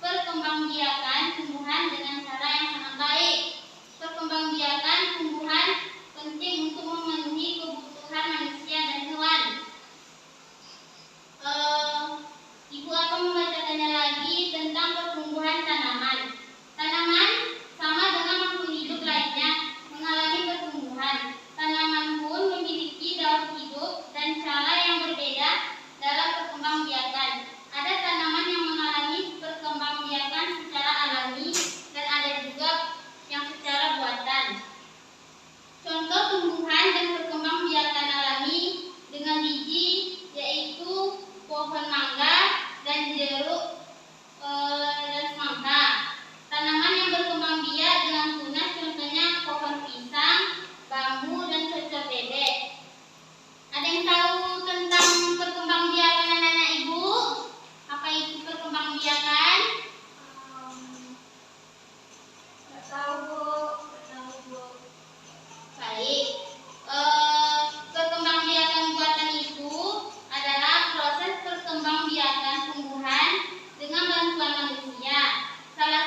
perkembangbiakan tumbuhan dengan cara yang sangat baik. Perkembangbiakan tumbuhan penting untuk memenuhi kebutuhan manusia dan hewan. Ibu akan membacakannya lagi tentang pertumbuhan tanaman. Tanaman sama dengan makhluk hidup lainnya mengalami pertumbuhan. Tanaman pun memiliki daur hidup dan cara yang berbeda dalam perkembangbiakan. Ada tanaman yang mengalami perkembangbiakan secara alami dan ada juga yang secara buatan. Contoh tumbuhan dan perkembangbiakan alami dengan biji yaitu pohon mangga dan jeruk dan semangka. Tanaman yang berkembang biak dengan tunas contohnya pohon pisang, bambu, dan cocok bebek. Ada yang tahu tentang perkembangbiakan anak-anak ibu? Apa itu perkembangbiakan? Nggak tahu, Bu. Baik. Perkembangbiakan buatan itu adalah proses perkembangbiakan tumbuhan dengan bantuan manusia. Salah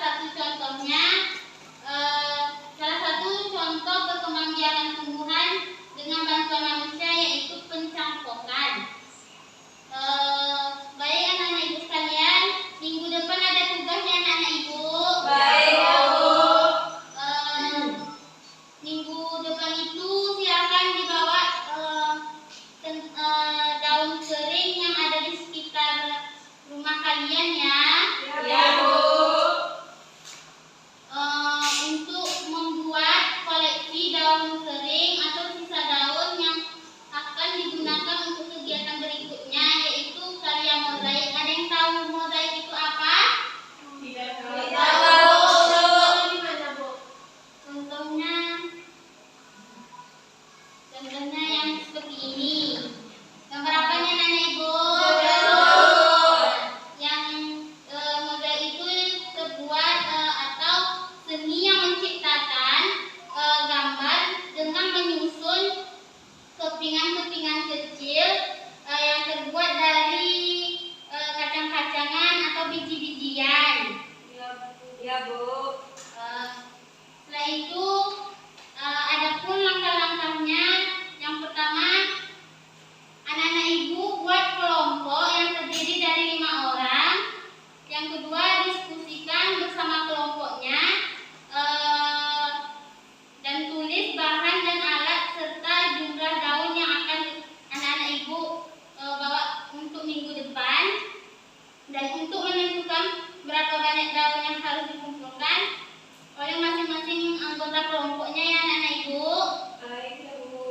satu contoh perkembangbiakan tumbuhan dengan bantuan manusia yaitu pencangkokan. Baik anak-anak ibu sekalian, minggu depan ada tugasnya anak-anak ibu. Baik, Bu. Minggu depan itu silakan dibawa daun kering yang ada di sekitar rumah kalian ya. Ya, Bu. Untuk membuat koleksi daun kering atau sisa daun yang akan digunakan untuk kegiatan berikutnya yaitu karya mozaik. Ada yang tahu mozaik itu apa? Tidak tahu. Gimana, Bu? Contohnya yang seperti ini. Gambar apanya anak ibu? Yang mozaik itu terbuat atau seni yang menciptakan gambar dengan menyusun kepingan-kepingan kecil yang terbuat dari kacang-kacangan atau biji-bijian. Ya, Bu. Setelah itu ada pun langkah-langkahnya. Yang pertama, anak-anak ibu buat kelompok yang terdiri dari 5 orang. Yang kedua, diskusikan bersama kelompoknya dan tulis bahan dan alat serta jumlah daun yang akan anak-anak ibu bawa untuk minggu depan. Dan untuk menentukan berapa banyak daun yang harus dikumpulkan oleh masing-masing anggota kelompoknya ya anak-anak ibu. Baik, Bu.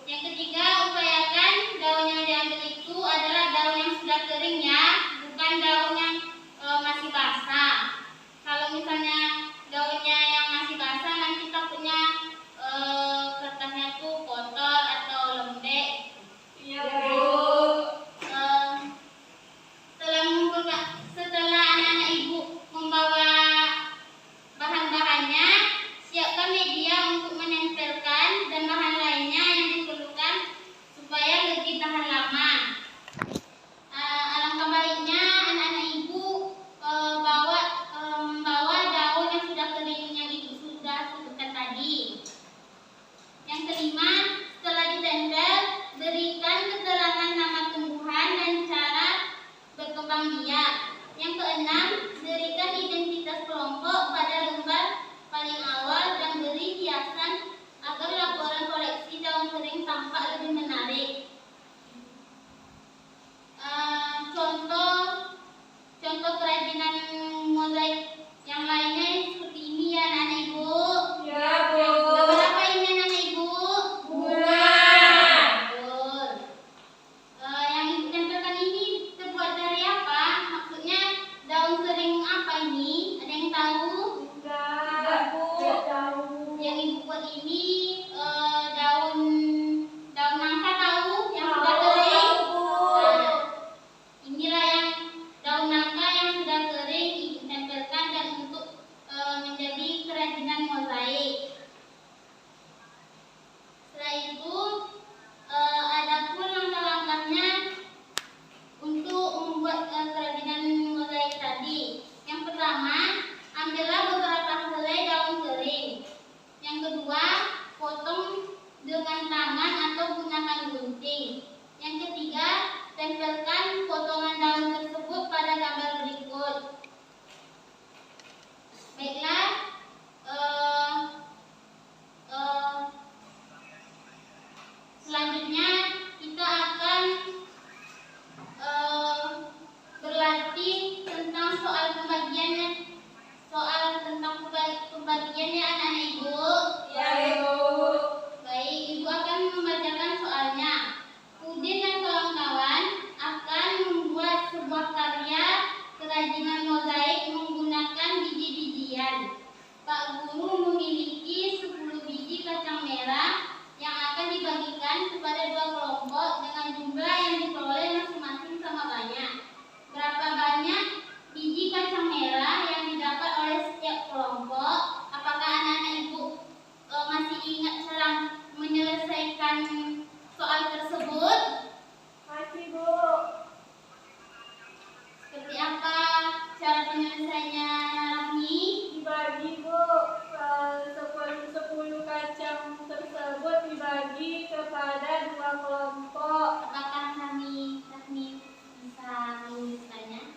Yang ketiga, upayakan daun yang diambil itu adalah daun yang sudah kering ya, bukan daun yang masih basah. Kalau misalnya daunnya yang masih basah, nanti takutnya kertasnya tuh kotor atau lembek. Iya, Bu. Setelah anak-anak ibu membawa bahan-bahannya, siapkan media untuk menempelkan dan bahan lainnya yang diperlukan supaya lebih tahan lama. Alangkah baiknya anak-anak atau gunakan gunting. Yang ketiga, tempelkan potongan daun tersebut pada gambar berikut. Baiklah, selanjutnya kita akan berlatih tentang soal pembagiannya anak-anak Ibu. Ya, Ibu. Baik, Ibu akan membacakan soalnya. Udin dan kawan-kawan akan membuat sebuah karya kerajinan mozaik menggunakan biji-bijian. Pak Guru memiliki 10 biji kacang merah yang akan dibagikan kepada 2 kelompok dengan jumlah yang diperoleh masing-masing sama banyak. Berapa banyak biji kacang merah yang didapat oleh setiap kelompok? Apakah anak-anak Ibu masih ingat cara menyelesaikan soal tersebut? Masih, Bu. Seperti apa cara penyelesaiannya, Rahmi? Dibagi, Bu. 10 kacang tersebut dibagi kepada 2 kelompok. Apakah Rahmi bisa menuliskannya?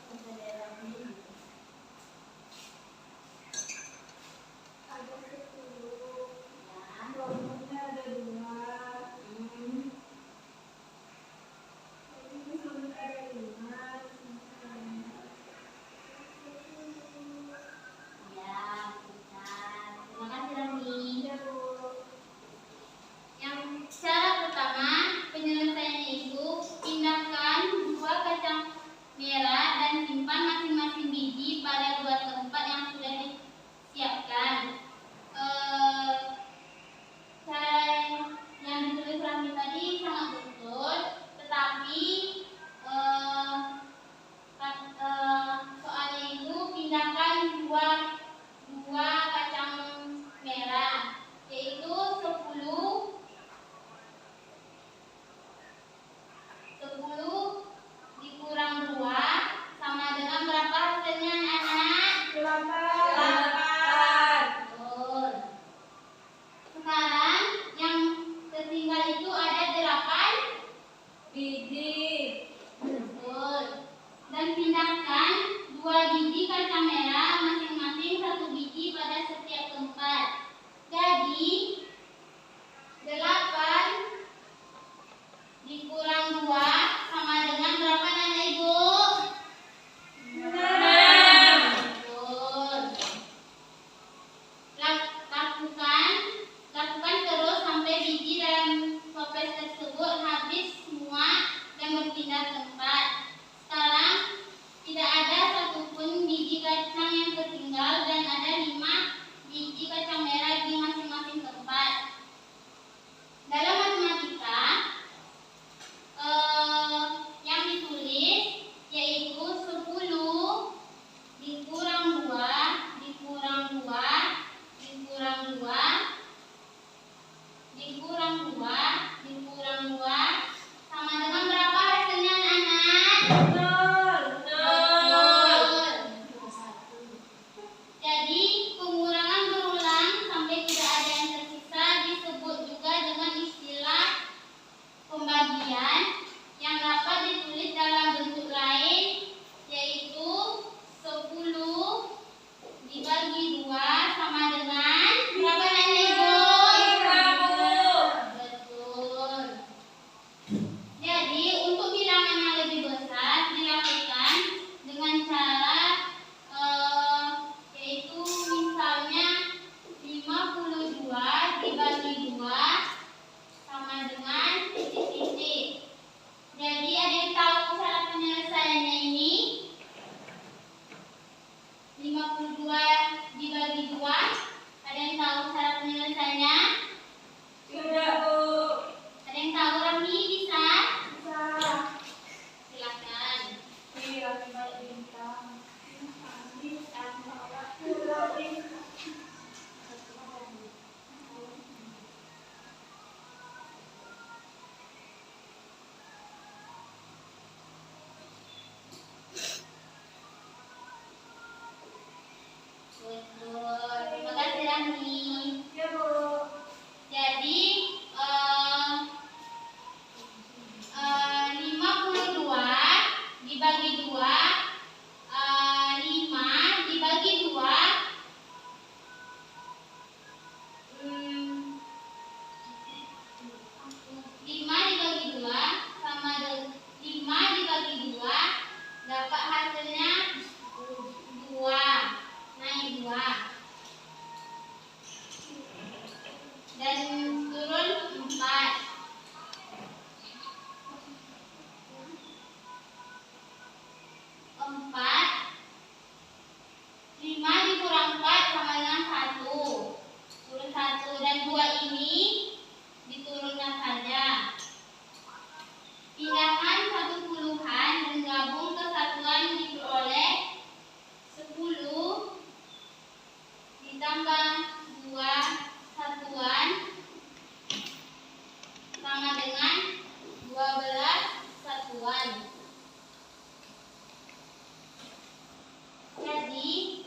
Kepada Rahmi. Ada 10. Ya. Kelompoknya ada 2. Ini sudah ada 5. Ya, benar. Terima kasih, Rahmi. Ya, Bu. 2 ini diturunkan saja. Pindahkan satu puluhan dan gabung ke satuan diperoleh 10 ditambah 2 satuan sama dengan 12 satuan. Jadi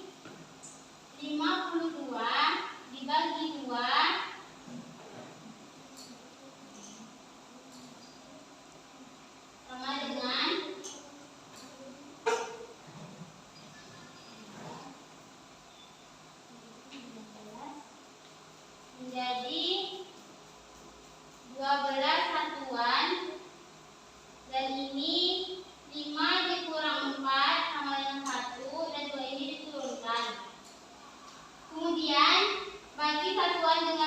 52 dibagi 2 sama dengan 12 satuan, dan ini 5 dikurang 4 sama dengan 1, dan 2 ini diturunkan. Kemudian bagi satuan dengan